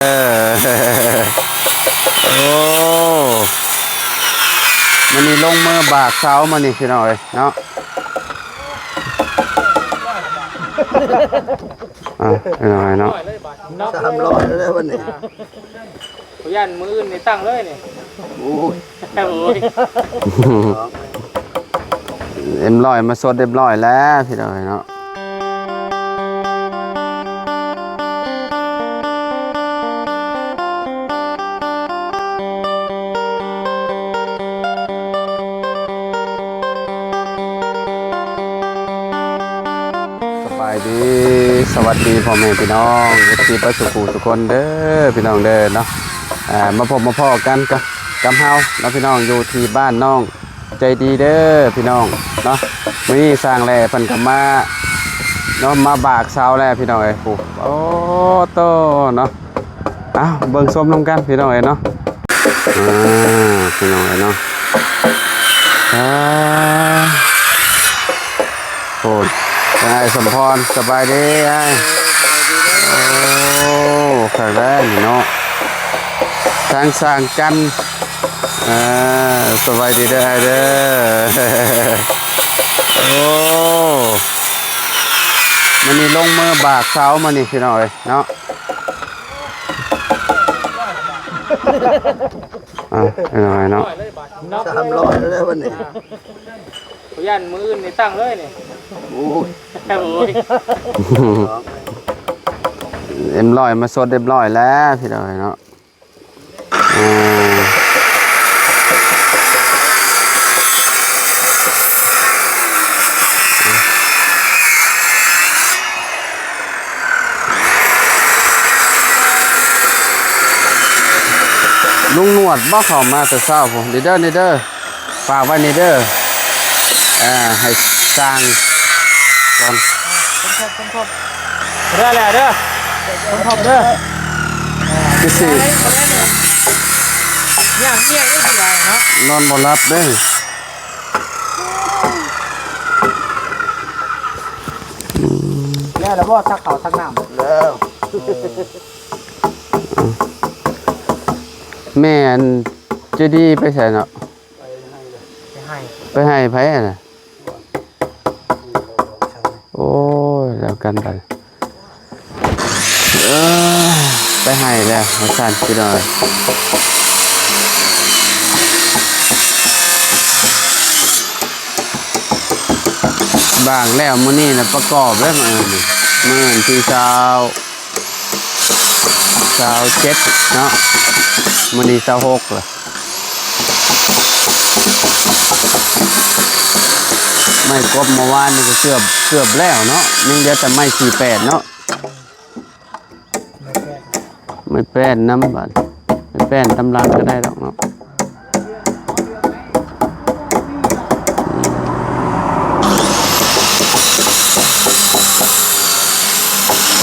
โอ้มันนี่ลงมือบากเสามันนี่พี่น้อยเนาะพี่น้อยเนาะ300แล้ววันนี้พยันมืออื่นนี่ตั้งเลยนี่โอ้ยเอ็มร้อยมาสดเรียบร้อยแล้วพี่น้อยเนาะสวัสดีพ่อแม่พี่น้องที่ประสุขทุกคนเด้อพี่น้องเด้อเนาะมาพบมาพ่อกันกับเฮาแล้วพี่น้องอยู่ที่บ้านน้องใจดีเด้อพี่น้องเนาะวันนี้สร้างแลเพิ่นก็มาเนาะมาบากเสาแล้วพี่น้องเอ้ยโอ้โตเนาะเบิ่งส้มนำกันพี่น้องเอ้ยเนาะพี่น้องเอ้ยเนาะโอ้ไอ้สมพรสบายดีไอ้โอ้ขังแรงเนาะทางสร้างกันสบายดีเด้อเด้อโอ้มันนี่ลงมือบากเสามันนี่พี่น้อยเนาะพี่น้อยเนาะ300แล้ววันนี้พยันมืออื่นนี่ตั้งเลยนี่โอ้ยเอ็มร้อยมาสดเรียบร้อยแล้วพี่น้อยเนาะลุงหนวดบ่เข้ามาแต่เช้าผมเด้อฝากไว้นี่เด้อให้สร้างก่อนเด้อแหละเด้อทบเด้อคือสิเนี่ยนี่สิได้เนาะนอนบ่หลับเด้อแล้วบ่ทักเขาทักน้ำแล้วแม่นจะดีไปใส่เนาะไปให้ไผน่ะโอ้ยแล้วกันไปไปให้แล้วมาสั่นพี่น้อยบางแล้วมื้อนี้น่ะประกอบแล้วมื้อที่เช้า7เนาะมื้อนี้26ล่ะไม่กบเมื่อวานนี่ก็เกือบแล้วเนาะยังเหลือแต่ไม่48เนาะไม่แป้นน้ำบัดไม่แป้นตำลังก็ได้ดอกเนาะ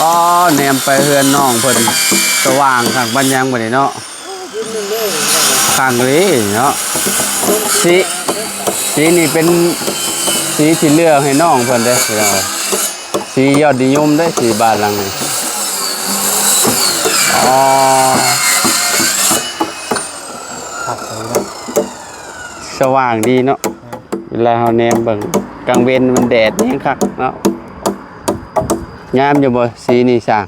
ก็แนมไปเฮือนน้องเพิ่นสว่างข้างบ้านยังบ่ได้เนาะข้างนี้เนาะสีนี่เป็นสีที่เลือกให้น้องเพิ่นเด้อสียอดนิยมเด้อสีบ้านหลังนี้สว่างดีเนาะเวลาเฮาแนมเบิ่งกลางเว้นมันแดดนี่คักเนาะงามอยู่บ่สีนี่สร้าง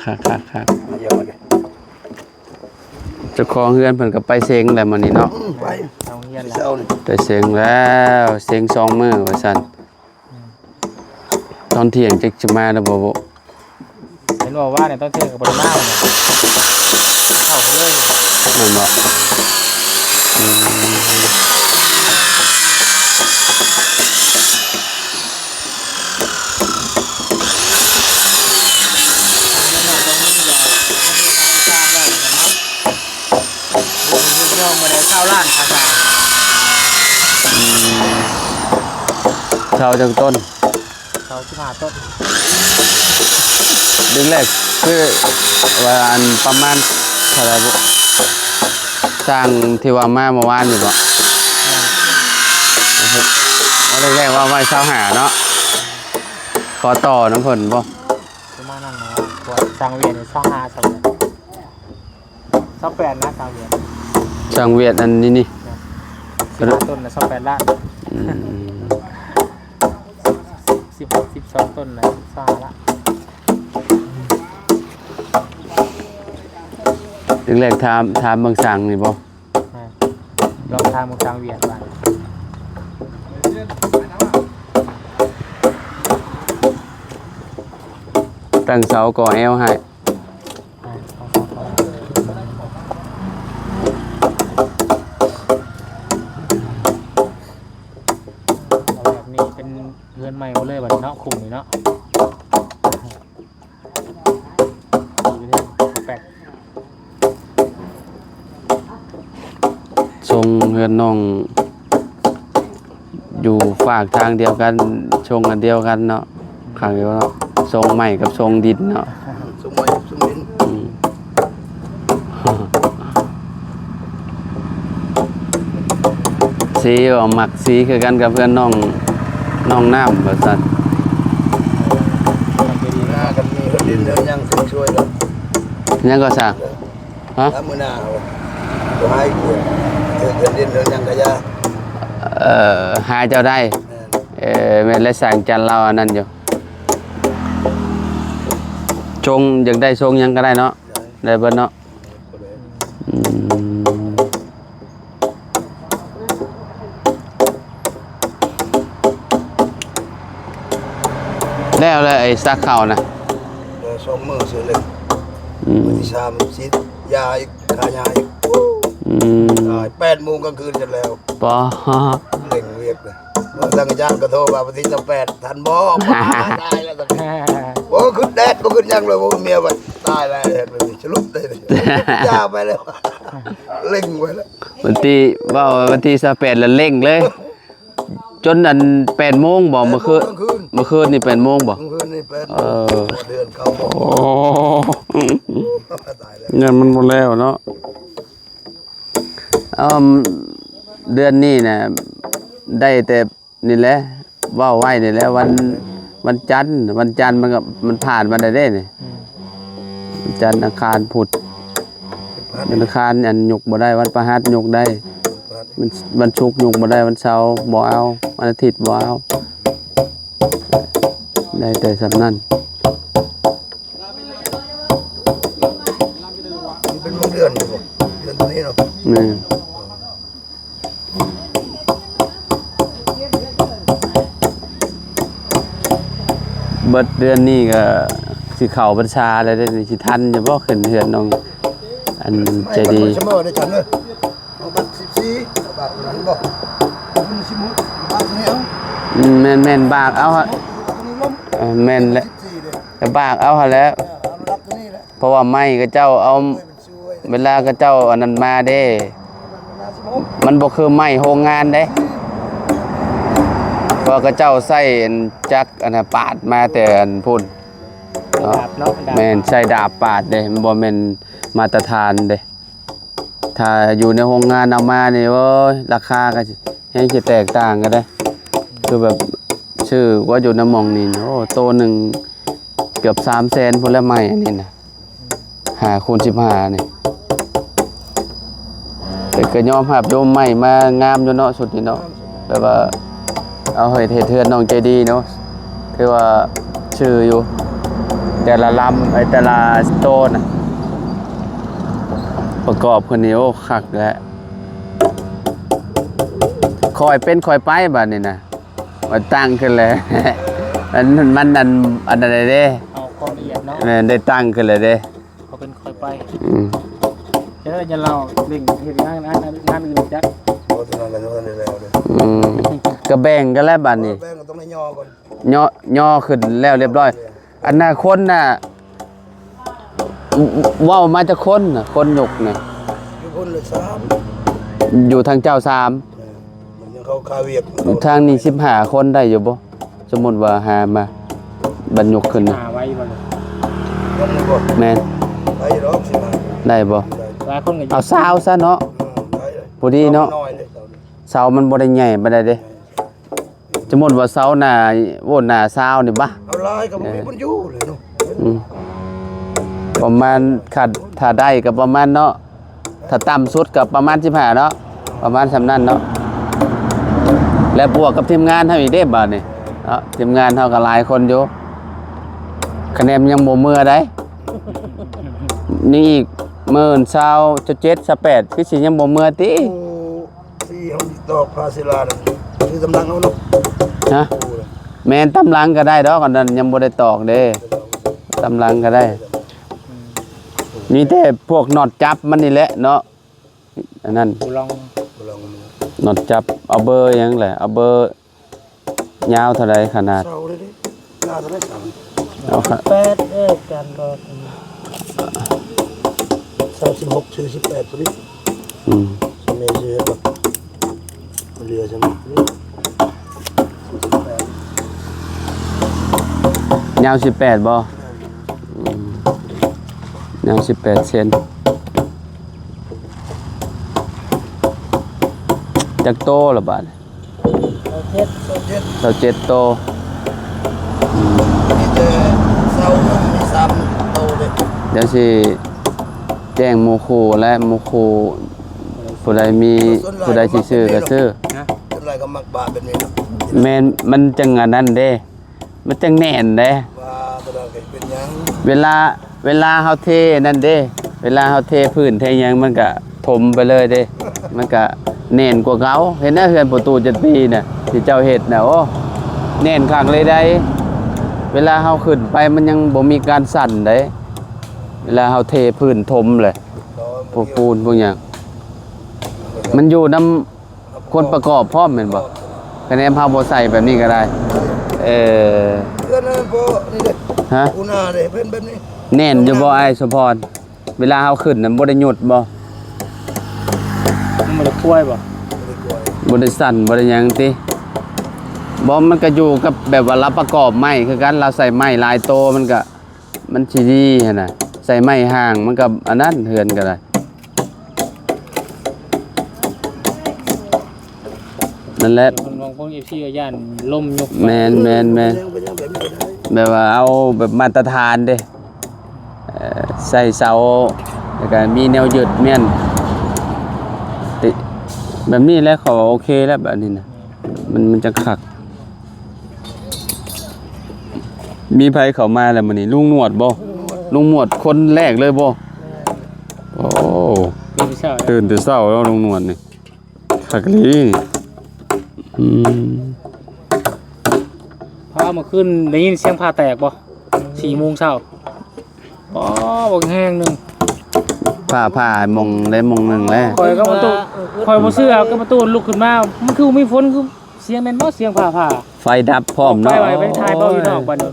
คักเจ้าของเฮือนเพิ่นก็ไปเซ็งแล้วมื้อนี้เนาะไปเอาเฮียนแล้วไปเซ็งแล้วเซ็ง2มื้อว่าซั่นตอนเที่ยงจักจะมาแล้วบ่เห็นว่าเนี่ยต้องเที่ยงกับบริมาเนี่ยเข้าไปเลยนั่นบ่ล้านค่ะชาวจังต้นเขา15 ต้นดึงแรกคือวันประมาณเท่าไหร่บุสร้างที่ว่ามาเมื่อวานอยู่บ่ว่าแรกๆว่าไว้25เนาะ ขอต่อน้ำเพิ่นบ่ ประมาณนั้นนะว่าสร้างเวียน25สัก28นะสร้างเวียน สังเวียดอันนี้นี่ 15ต้นนะ28ล้าน อืม 12ต้นนะ23ละ แรกๆถามเบิ่งสั่งนี่บ่ ลองทางมึงสร้างเวียนบ้าน ตั้งเสาก่อแอวให้ แบบนี้เป็นเรือนใหม่หมดเลยบัดเนาะคุมนี่เนาะแปลก ทรงเฮือนน้องอยู่ฝากทางเดียวกันชงอันเดียวกันเนาะข้างเดียวเนาะทรงใหม่กับทรงดินเนาะ สมัยสมิน อืมสีว่าหมักสีคือกันกับเพื่อนน้องน้ำแบบนั้น มันจะดี หน้ากันมีคนดินเดินยังสิช่วยกัน ยังก็สั่งฮะ ถ้ามือหน้าตัวให้เดินดินเดินยังกะยา หาเจ้าได้แม่นและสั่งจันเราอันนั้นอยู่ชงอยากได้ชงยังก็ได้เนาะได้เบิดเนาะอืมแล้วเลยไอ้ซักเข่านะ สองมือซื้อเลย อืม มือที่สามซิดยาอีกขายาอีก อืม ตาย8 โมงกลางคืนกันแล้ว ปอ เล่งเวียกเลยตั้งจานก็โทรมาวันที่28ทันบ่ตายแล้วตอนนี้โอ้ขึ้นแดดบ่ขึ้นยังเลยโอ้เมียว่าตายแล้วเลยฉลุบเลยยาไปแล้วเล่งไว้แล้ว วันที่28แล้วเร่งเลย จนอัน8 โมงบ่เมื่อคืนนี่8 โมงบ่ กลางคืนนี่8 เดือนเขาบอก โอ้ ตายแล้ว เงินมันหมดแล้วเนาะเดือนนี้น่ะได้แต่นี่แหละว่าไว้นี่แหละวันจันทร์มันผ่านมาได้เด้นี่วันจันทร์อังคารพุธวันอังคารอันยกบ่ได้วันพฤหัสยกได้วันศุกร์ยกบ่ได้วันเสาร์บ่เอาวันอาทิตย์บ่เอาได้แต่สำนั้น เป็นเดือนอยู่เดือนตัวนี้เนาะ นี่เบิดเดือนนี้ก็สิเข้าพรรษาแล้วได้นี่สิทันจะบ่ขึ้นเฮือนน้องอันใจดี เสมอได้ฉันเลยเอาบัตร14เอาบัตรนั้นบอกคุณสิมุบัตรนี้เอา แม่นบากเอาฮะ ตัวนี้ล้ม แม่นแหละ 14เลย แต่บากเอาหั่นแหล้ว เอารับตัวนี้แหละ เพราะว่าไม้ก็เจ้าเอา มันช่วย เวลาก็เจ้าอันนั้นมาเด้ มัน16มันบ่คือไม้โรงงานเด้เพราะก็เจ้าใส่อันจักรอันน่ะปาดมาแต่อันพุ่น ดาบเนาะดาบ แม่นใส่ดาบปาดเด้มันบ่แม่นมาตรฐานเด้ถ้าอยู่ในโรงงานเอามานี่โอ้ยราคาก็สิให้สิแตกต่างกันเด้คือแบบชื่อว่าอยู่ในหม่องนี่โอ้โตหนึงเกือบ300,000พุ่นละไม้อันนี้น่ะ5 คูณ 15นี่แต่ก็ยอมรับโยมไม้มางามอยู่เนาะสุดนี่เนาะแบบว่าเอาเฮ็ดเทือนน้องใจดีเนาะคือว่าชื่ออยู่แต่ละลำแต่ละสโตนน่ะประกอบคนนี้โอ้คักแล้วคอยเป็นคอยไปบัดนี้นะมันตั้งขึ้นเลย มันอันใดเด้ เอาความละเอียดเนาะ แม่นได้ตั้งขึ้นเลยเด้ เขาเป็นคอยไป อืม เดี๋ยวจะเราเร่งเห็นงานอื่นจัก เอาตัวนั้นแล้วตัวนี้แล้วเลย อืมก็แบ่งกันแล้วบัดนี้ แป้งก็ต้องให้ย่อก่อน ย่อขึ้นแล้วเรียบร้อยอนาคตน่ะว้าวมาจากคนน่ะคนยกน่ะ อยู่คนละ3 อยู่ทางเจ้า3 มันยังเข้าคาเวียก ทางนี้15คนได้อยู่บ่สมมุติว่าหามาบรรยกขึ้นน่ะ หาไว้บ่เลย ยังไม่บอก แม่น ไปรอบสิมา ได้บ่ หลายคนก็ เอาซาวซะเนาะ ไปเลย พอดีเนาะ น้อยเลย เสามันบ่ได้ใหญ่ปานใดเด้ สมมุติว่าเสาหน้าโวนหน้าซาวนี่บ่ เอาลายก็บ่มีบุญอยู่เลยเนาะ ประมาณขัดถ้าได้ก็ประมาณเนาะถ้าต่ำสุดก็ประมาณ15เนาะประมาณสำนั้นเนาะและบวกกับทีมงานเฮาอีกเด้บาดนี่เนาะทีมงานเฮาก็หลายคนอยู่คะแนนยังบ่มือได้นี่อีก17,028คือสิยังบ่มือติ โอ้ที่เฮาตอกพาศิลานั่นคือตำลังเอาเนาะ ฮะแม่นตำลังก็ได้ดอกอันนั้นยังบ่ได้ตอกเด้ตำลังก็ได้มีแต่พวกน็อตจับมันนี่แหละเนาะอันนั้น กูลอง ลอง น็อตจับเอาเบอร์หยังแหละเอาเบอร์ยาวเท่าใดขนาด เศร้าเลยดิหน้าเท่าไหร่สั่ง เอาค่ะ กันก็ 36ชื่อ18ตัวนี้ อืม สมัยชื่อแบบเรือใช่ไหม ยาว18บ่อืมยาว18เซนจักโตละบาด 27โต นี่เจอเศร้ามี3โตเลย เดี๋ยวสิแจ้งหมู่ครูและหมู่ครูผู้ใดมีผู้ใดสิซื้อก็ซื้อ นะ จนไรก็มักบาเป็นนี้เนาะ แม่นมันจังอันนั้นเด้มันจังแน่นเด้ ว่าตัวเราเป็นยัง เวลาเฮาเทนั่นเด้เวลาเฮาเทพื้นเทหยังมันก็ถมไปเลยเด้มันก็แน่นกว่าเก่าเห็นนะเฮือนประตู7ปีน่ะที่เจ้าเฮ็ดน่ะโอ้แน่นคักเลยได้เวลาเฮาขึ้นไปมันยังบ่มีการสั่นเด้เวลาเฮาเทพื้นถมเลยพวกปูนพวกหยังมันอยู่นำคนประกอบพร้อมแม่นบ่คะแนนเฮาบ่ใส่แบบนี้ก็ได้เออ เพื่อนนั่นพอนี่เด็ก ฮะ กูน่าเด็กเป็นแบบนี้ แน่นอยู่บ่ไอ้สมพรเวลาเฮาขึ้นน่ะบ่ได้หยุดบ่ มันจะป่วยบ่ ไม่กลัว บ่ได้สั่นบ่ได้หยังติบ่มันก็อยู่กับแบบว่าเราประกอบไม้คือกันเราใส่ไม้หลายโตมันก็มันสิดีหั่นน่ะใส่ไม้ห่างมันก็อันนั้นเฮือนก็ได้นั่นแหละ คนบางคนFCก็ย่านล่มยก แม่น ยังเป็นยังแบบนี้ก็ได้ แบบว่าเอาแบบมาตรฐานเด้ใส่เสาแล้วก็มีแนวยึดแม่นติแบบนี้แหละเขาโอเคแล้วแบบนี้นะมันจะคักมีไผเข้ามาแล้วมื้อนี้ลุงหนวดบ่ลุงหนวดคนแรกเลยบ่โอ้ มีพี่สาว ตื่นแต่เช้าแล้วลุงหนวดนี่คักลีอืม พามาขึ้นได้ยินเสียงผ้าแตกบ่4 โมงเช้าอ๋อบ่แห้งหนึง ผ่ามองได้มองหนึงแล้ว คอยก็ประตูคอยบ่เชื่อก็ประตูลุกขึ้นมามันคือมีฝนคือเสียงแม่นบ่เสียงผ้า ไฟดับพร้อม ไป เนาะ ไว้ไปถ่ายเบ้าอยู่นอกบัดนี้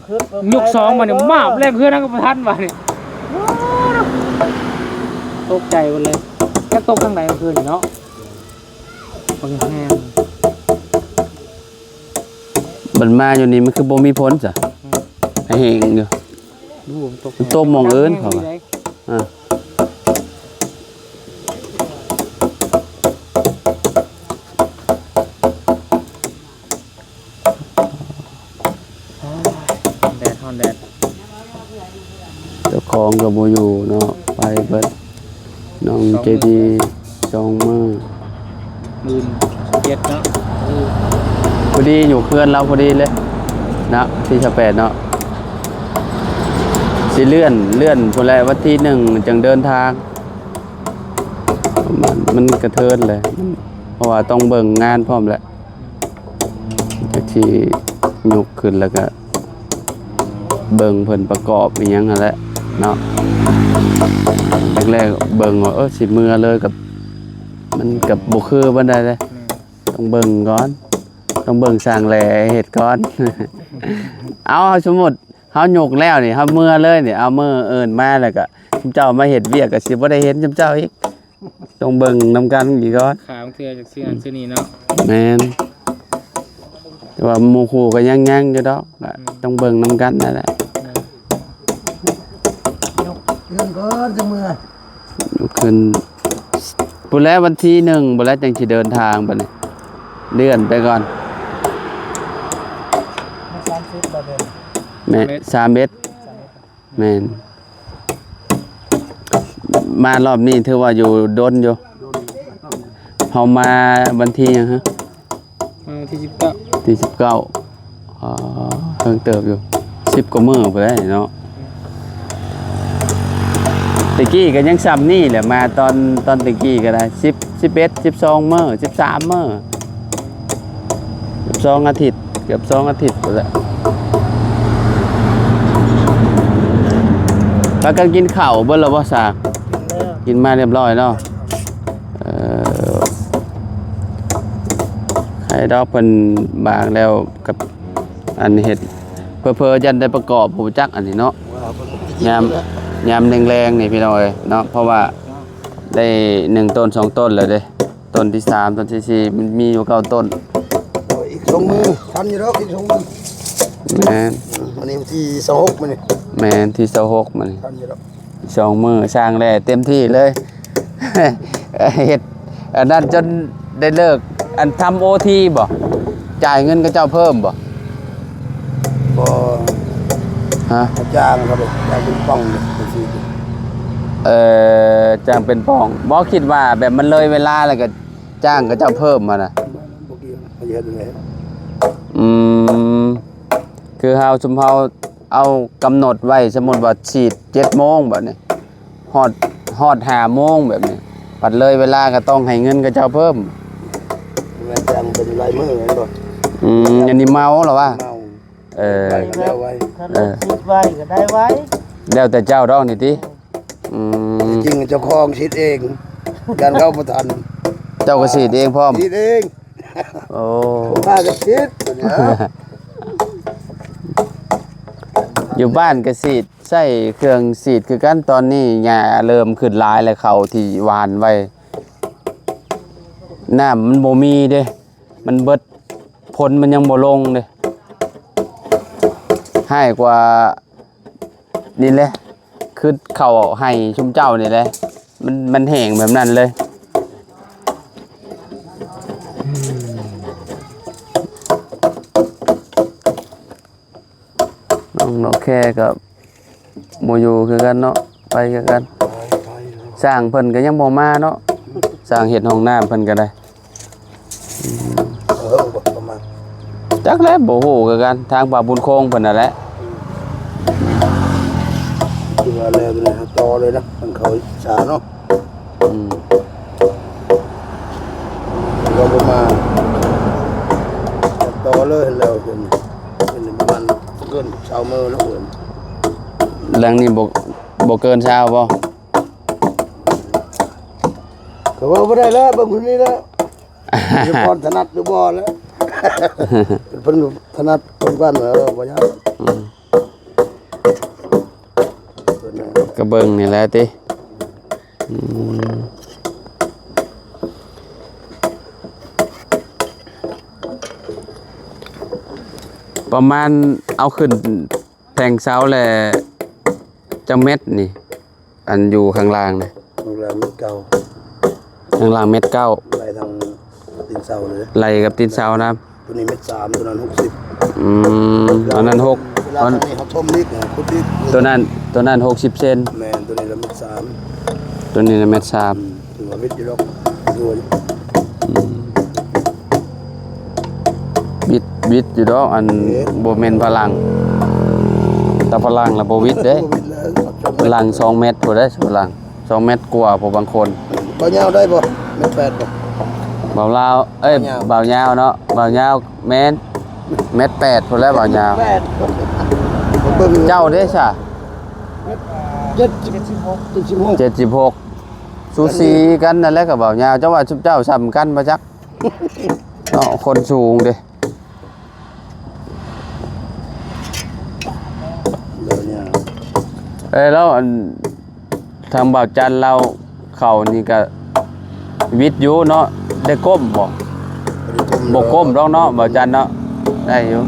ยก2บัดนี้มาบแรกเพื่อนนั่นก็บ่ทันบัดนี้ตกใจหมดเลยแค่ตกข้างในเมื่อคืนนี่เนาะบ่แห้ง บันมาอยู่นี่มันคือบ่มีพ้นจ้ะให้เฮงอยู่ ดูผมตก มันตกหม้องอื่นเขาว่า อ่า แดดฮอนแดด เจ้าของก็บ่อยู่เนาะไปเบิดน้องใจดีจองมือ มืนเจ็ดเนาะ พอดีอยู่เพื่อนเราพอดีเลยนะที่18เนาะสิเลื่อนพุ่นแหละวันที่1จังเดินทางมันกระเทินเลยเพราะว่าต้องเบิ่งงานพร้อมแหละจากที่ยกขึ้นแล้วก็เบิ่งเพิ่นประกอบอีหยังนั่นแหละเนาะแรกๆเบิ่งว่าสิมือเลยกับมันกับบ่คือบ่ได้เลยต้องเบิ่งก่อนต้องเบิ่งสร้างแหล่เฮ็ดก่อน เอาสมมุติเฮายกแล้วนี่เฮามือเลยนี่เอามือเอิ้นมาแล้วก็ซุมเจ้ามาเฮ็ดเวียกก็สิบ่ได้เห็นซุมเจ้าอีกต้องเบิ่งนํกันอีกก่อน ขาวเทือจากเสื้อเสื้อนี้เนาะ แม่นแต่ว่าหมู่คู่ก็ยังอยู่ดอกก็ต้องเบิ่งนํกันนั่นแหละ เรื่องก่อนจะมือ ขึ้นพุ่นแล้ววันที่1พุ่นแล้วจังสิเดินทางบัดนี้เลื่อนไปก่อน แม่3เมตรแม่นมารอบนี้ถือว่าอยู่ดนอยู่เฮามาวันที่หยังฮะ ที่19ที่19เพิ่งเติบอยู่10กว่ามื้อไปได้เนาะตะกี้ก็ยังซ้ำนี่แหละมาตอนตะกี้ก็ได้10 11 12มื้อ13มื้อ2อาทิตย์เกือบ2อาทิตย์ไปแล้วแล้วก็กินข้าวเบิ่แล้วบ่ซากินมาเรียบร้อยเนาะไข่ดอกเพิ่นบางแล้วกับอันเฮ็ดเพิ่ยันได้ประกอบผู้จักอันนี้เนาะยามแรงๆนี่พี่น้อยเนาะเพราะว่าได้1ต้น2ต้นแล้วเด้ต้นที่3ต้นที่4มันมีอยู่9ต้นอีก2มือทันอยู่ดอกอีก2มือแม่นอันนี้ที่26มื้อนี่แม่นที่26มันทันอยู่ดอก2มื้อสร้างแล้วเต็มที่เลย เฮ็ดอันนั้นจนได้เลิกอันทำ OT บ่จ่ายเงินกับเจ้าเพิ่มบ่ฮะจ้างครับจ้างเป็นป้องไปซื้อจ้างเป็นป้องบ่คิดว่าแบบมันเลยเวลาแล้วก็จ้างกับเจ้าเพิ่มมาน่ะบ่เกี่ยวบ่เฮ็ดเลยคือเฮาซุมเฮาเอากำหนดไว้สมมุติว่าฉีด 7:00 นแบบนี้ฮอด 5:00 นแบบนี้ปัดเลยเวลาก็ต้องให้เงินกับเจ้าเพิ่มแม่จ้างเป็นรายมื้อแม่นบ่อันนี้เมาเหรอวะแล้วไว้คิดไว้ก็ได้ไว้แล้วแต่เจ้าดอกนี่ติจริงเจ้าของคิดเองการเข้าบ่ทันเจ้าก็ฉีดเองพร้อมคิดเองโอ้ป้าก็คิดอยู่บ้านก็ฉีดใช้เครื่องฉีดคือกันตอนนี้หญ้าเริ่มขึ้นหลายแล้วเขาที่หวานไว้น้ำมันบ่มีเด้มันเบิดผลมันยังบ่ลงเด้ให้กว่านี่แหละคือเขาให้ชุมเจ้านี่แหละมันแห้งแบบนั้นเลยน้องแค่กับโมยูคือกันเนาะไปคือกันสร้างเพิ่นก็ยังบ่มาเนาะสร้างเฮ็ดห้องน้ำเพิ่นก็ได้ประมาณจักแล้วบ่ฮู้คือกันทางป่าบุญโคงเพิ่นน่ะแหละคือว่าแล้วนี่ต่อเลยนะมันเขาสาเนาะเราประมาณต่อเลยแล้วเป็นประมาณเกิน20มื้อแล้วเพิ่นหลังนี้บ่เกิน20บ่ก็ว่าบ่ได้แล้วบางคนนี้แล้วจะพรถนัดหรือบ่แล้วเพิ่นถนัดเพิ่นกันบ่ยากก็เบิ่งนี่แหละติประมาณเอาขึ้นแทงเสาแหละจังเม็ดนี่อันอยู่ข้างล่างนี่ข้างล่างเม็ดเก่าข้างล่างเม็ด9ไล่ทางตีนเสาเลยไล่กับตีนเสานะตัวนี้เม็ด3ตัวนั้น60ตัวนั้น6ตัวนี้เขาทมนิดคุดนิดตัวนั้น60เซนแม่นตัวนี้ละเม็ด3ตัวนี้ละเม็ด3ถือว่าเม็ดอยู่ดอกบิดอยู่ดอกอันบ่แม่นพลังแต่พลังละบ่วิดเด้พลัง2เมตรพุ่นเด้พลัง2เมตรกว่าผู้บางคนบ่ยาวได้บ่เม็ด8บ่บ่าวลาวบ่าวยาวเนาะบ่าวยาวแม่นเม็ด8พุ่นแล้วบ่าวยาวเจ้าเด้ซะ76สูสีกันนั่นแหละกับบ่าวยาวเจ้าว่าเจ้าซ้ำกันบ่จักเนาะคนสูงเด้แล้วทางบ่าวจันเราเขานี่ก็วิทยุเนาะได้ก้มบ่ก้มดอกเนาะบ่าวจันเนาะได้อยู่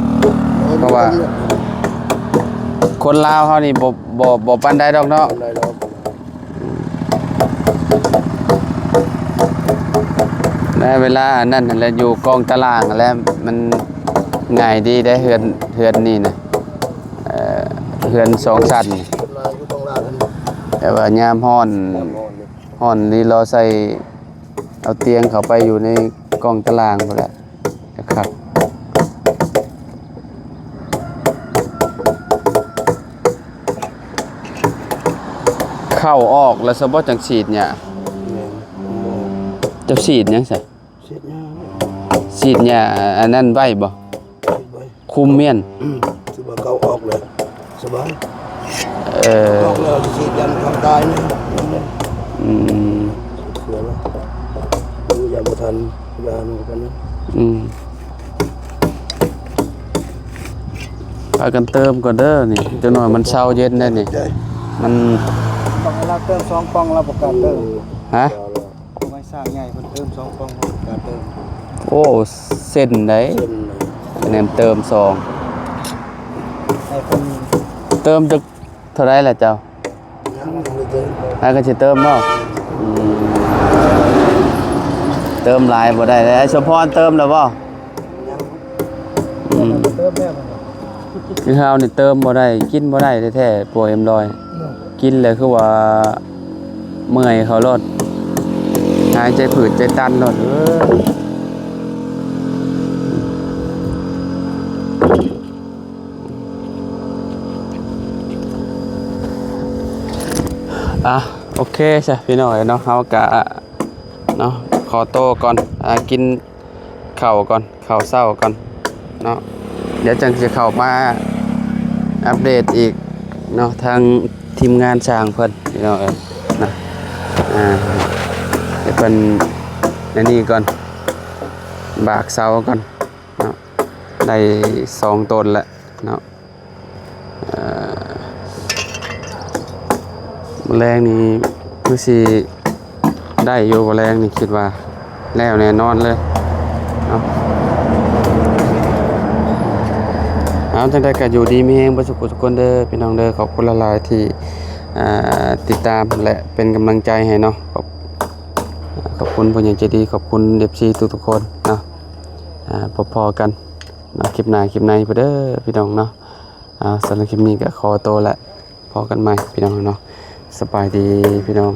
เพราะว่าคนลาวเฮานี่บ่ปานใดดอกเนาะในเวลานั้นแหละอยู่กองตารางแล้วมันง่ายดีได้เฮือนนี่นะ เฮือนสองชั้น คนมาอยู่ตรงลานนั้น แต่ว่ายามฮ้อน น้ำนอนนี่ ฮ้อนนี่เราใส่เอาเตียงเข้าไปอยู่ในกล่องตารางพุ่นแหละครับเข้าออกแล้วสะบ่จังฉีดเนี่ยจะฉีดหยังไส เสียยา ฉีดเนี่ยอันนั้นไว้บ่ คิดไว้ คุมเมียน สิบ่เขาออกเลยสบาย เออ ออกแล้วจะฉีดยันความตายนี่ อืม เสือแล้วดูอย่าบ่ทันยามันกันนะ อืมพากันเติมก่อนเด้อนี่จังหน่อยมันเช้าเย็นได้นี่ ได้ มัน ต้องให้เราเติม2ปองเราประกาศเติม ฮะ ไม่สร้างใหญ่เพิ่นเติม2ปองเราประกาศเติม โอ้เส้นได้ เส้น คะแนนเติมสอง ให้เพิ่น เติมจักเท่าไรล่ะเจ้า ยังไม่เจอ ให้ก็สิเติมเนาะอืมเติมหลายบ่ได้เลยไอ้สมพรเติมแล้วบ่อืม เติมแล้วมัน คือเฮานี่เติมบ่ได้กินบ่ได้แท้ๆป่วยM100กินแล้วคือว่าเมื่อยเขารถหายใจผืดใจตันรถอ่ะโอเคใช่พี่น้อยเนาะเฮากะเนาะขอโตวก่อนกินข้าวก่อนข้าวเช้าก่อนเนาะเดี๋ยวจังจะเข้ามาอัปเดตอีกเนาะทางทีมงานช่างเพิ่นพี่น้องนะเดี๋ยวเพิ่นอันนี้ก่อนบากเสาก่อนเนาะได้2ต้นแล้วเนาะแมลงนี่คือสิได้อยู่แมลงนี่คิดว่าแล้วแน่นอนเลยเนาะเอาจังได้ก็อยู่ดีมีแฮงบ่สุขทุกคนเด้อพี่น้องเด้อขอบคุณหลายๆที่ติดตามและเป็นกำลังใจให้เนาะขอบคุณผู้ใหญ่ใจดีขอบคุณ FC ทุกๆคนเนาะพอๆกันนะคลิปหน้าคลิปในพุ่นเด้อพี่น้องเนาะสำหรับคลิปนี้ก็ขอตัวละพอกันใหม่พี่น้องเนาะสบายดีพี่น้อง